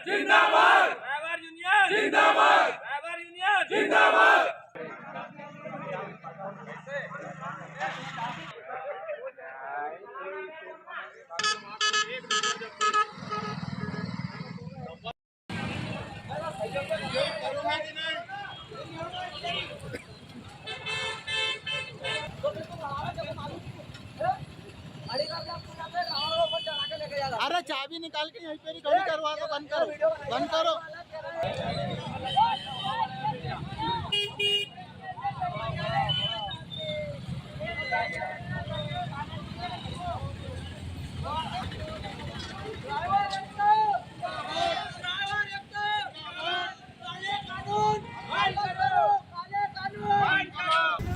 जिंदाबाद driver union जिंदाबाद driver union जिंदाबाद अरे चाबी निकाल के यहीं पे ही खड़ी करवा दो। बंद करो, बंद करो।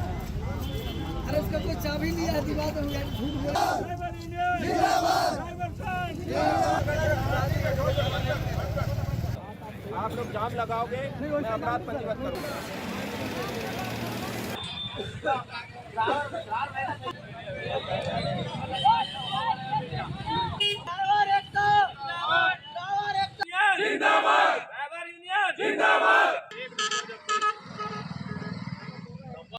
अरे उसका कोई चाबी नहीं आती बात हो गया झूठ बोला। आप लोग जाम लगाओगे मैं अपराध पंजीबद्ध करूँगा।